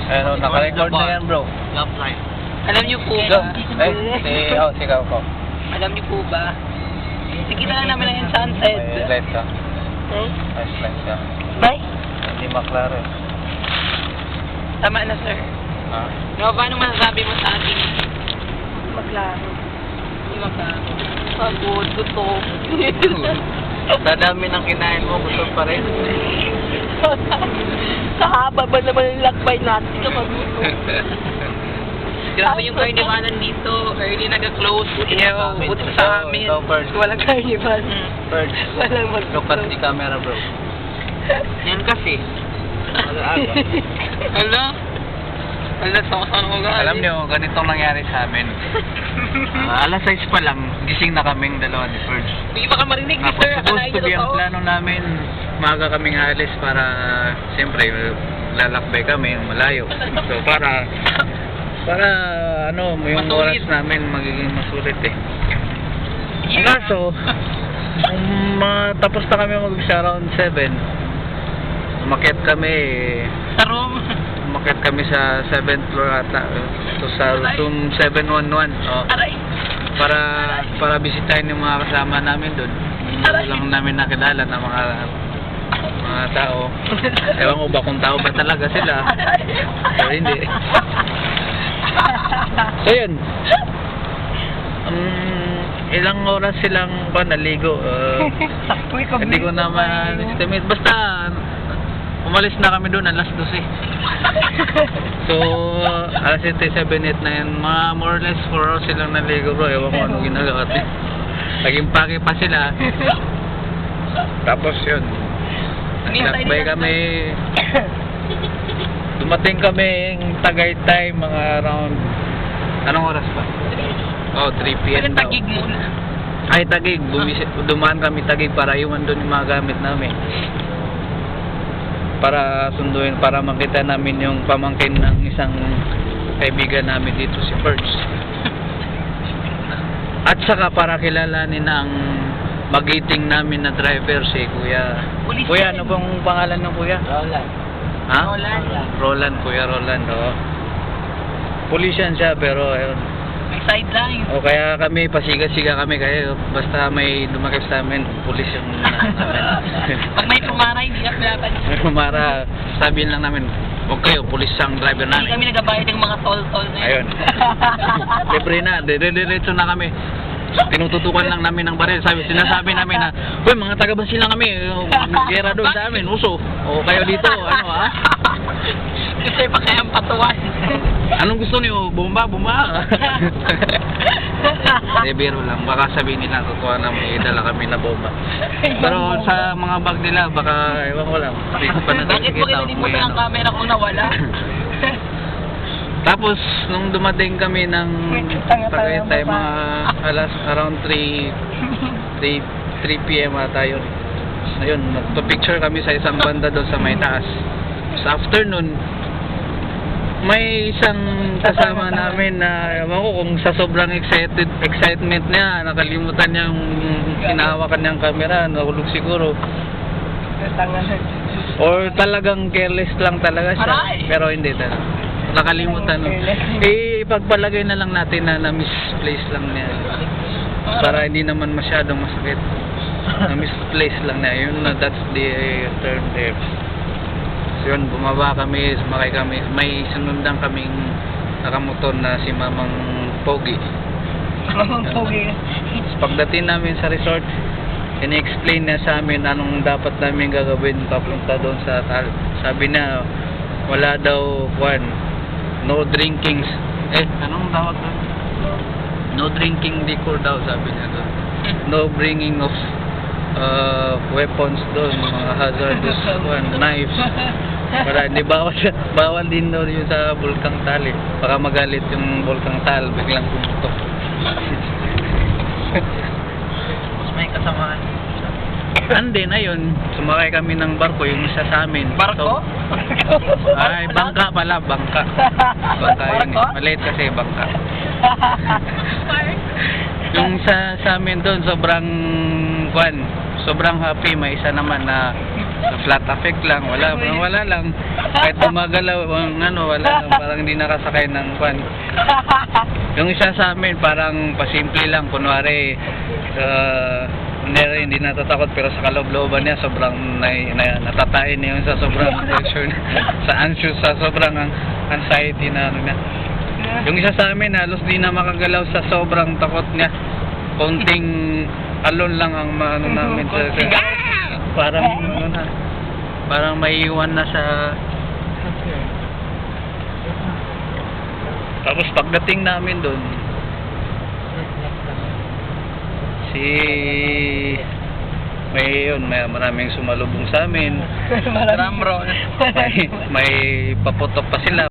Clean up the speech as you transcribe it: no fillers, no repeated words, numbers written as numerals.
Ano, naka-record na yan, bro. Love life. Alam niyo po Go. ba? Sigaw ko. Alam niyo po ba? Nakikita lang namin ang sunset. May light ka. Hmm? Nice light ka. Bye. Hindi maklaro. Tama na, sir. Ha? No, paano masasabi mo sa akin? Maglaro. Hindi maklaro. Pagod, gutom. Sa dami ng kinain mo, gusto pa rin. Kahaba ba naman yung lakbay natin kapag gusto? Grabe yung carnivalan dito. Early nag-close. Ew, buti pa sa amin. Ikaw first. Walang carnival. First. Walang Look at the camera, bro. Yan kasi. Aga-aga. Hala? Hala, sa ko ga. Alam nyo, ganitong nangyari sa amin. Alas 6 pa lang, gising na kaming dalawa ni Ferds. Hindi ba ka marinig ni Tapos sir? supposed Akalain to niyo be ang totoo? plano namin, maaga kaming alis para, siyempre, lalakbay kami, malayo. So, para ano, yung Masulit. oras namin magiging masulit eh. Ang kaso, tapos na kami mag-umpisa around 7, umakyat kami, Sa room. umakyat kami sa 7th floor ata, so sa room 711, oh, Aray. para bisitahin yung mga kasama namin doon. Hindi lang namin nakilala na mga tao. Ewan ko ba kung tao ba talaga sila, pero hindi. So yun, ilang oras silang naligo, hindi ko na ma-estimate. Basta umalis na kami doon alas 12. So alas 7, 8, 9 mga more or less 4 hours silang naligo, bro. Ewan ko anong ginagawa natin. Nag-impake pa sila. Tapos yun, naglakbay kami. Dumating kami yung Tagaytay mga around, anong oras pa? Oh, 3 p.m. daw. Tagig muna. Ay, Tagig. Dumaan kami Tagig para iwan doon yung mga gamit namin. Para sunduin, para makita namin yung pamangkin ng isang kaibigan namin dito, si Ferds. At saka para kilalanin ang magiting namin na driver, si Kuya. Kuya, ano bang pangalan ng Kuya? Roland. Ha? Roland. Kuya Roland, oh. Pulisyan siya, pero ayun. May sideline. O kaya kami, pasiga-siga kami, kaya basta may dumakip sa amin, pulis yung namin. Pag may pumara, hindi na pinapan. Para sabihin lang namin, huwag kayo, pulis ang driver Hindi namin. kami nagabayad ng mga toll-toll na Ayun. Libre na, diretso na kami. Tinututukan lang namin ng baril. Sinasabi namin na, uy, mga taga-Basil lang kami, gera doon sa amin, uso. O kayo dito, ano ha? Kasi pa kayang patuwan. Anong gusto niyo? Bomba? Hindi, biro lang. Baka sabihin nila, totoo na may dala kami na bomba. Pero sa mga bag nila, baka, ewan ko lang. Hindi ko pa Bakit mo kinalimutan ang camera kung nawala? Tapos, nung dumating kami ng Tagaytay, mga around 3 p.m. ata yun. Ayun, nagpa-picture kami sa isang banda doon sa may taas. Sa afternoon, may isang kasama namin na, ewan ko kung sa sobrang excitement niya, nakalimutan niya yung hinahawakan niyang camera, nahulog siguro. Or talagang careless lang talaga siya. Aray! Pero hindi talaga. Nakalimutan. Ipagpalagay na lang natin na na-misplace lang niya. Para hindi naman masyadong masakit. Na-misplace lang niya. Yun, that's the term there. So yun, bumaba kami, sumakay kami. May sinundan kaming nakamotor na si Mamang Pogi. Mamang Pogi. Pagdating namin sa resort, ini-explain niya sa amin anong dapat namin gagawin papunta doon sa tal. Sabi na, wala daw, no drinking, anong tawag doon? No drinking liquor daw, sabi niya doon. No bringing of weapons doon, mga hazardous knives. Para hindi bawal din daw yun sa Bulkang Tal eh. Baka magalit yung Bulkang Tal, biglang pumutok. Mas may kasamaan. Andi na yun, sumakay kami ng barko, yung isa sa amin. Barko? Ay, bangka pala, bangka. Bangka yun eh. Maliit kasi bangka. Yung sa amin doon, sobrang happy. May isa naman na flat effect lang, wala lang. Kahit gumagalaw, wala lang, parang hindi nakasakay ng kwan. Yung isa sa amin, parang pasimple lang, kunwari, hindi natatakot, pero sa kaloob-looban niya, sobrang natatain niya yung sa sobrang pressure, sa sobrang anxiety na ano niya. Yung isa sa amin, halos di na makagalaw sa sobrang takot niya. Konting alon lang ang maano namin parang maiiwan na sa. Tapos pagdating namin doon, may maraming sumalubong sa amin. Drum roll. May paputok pa sila.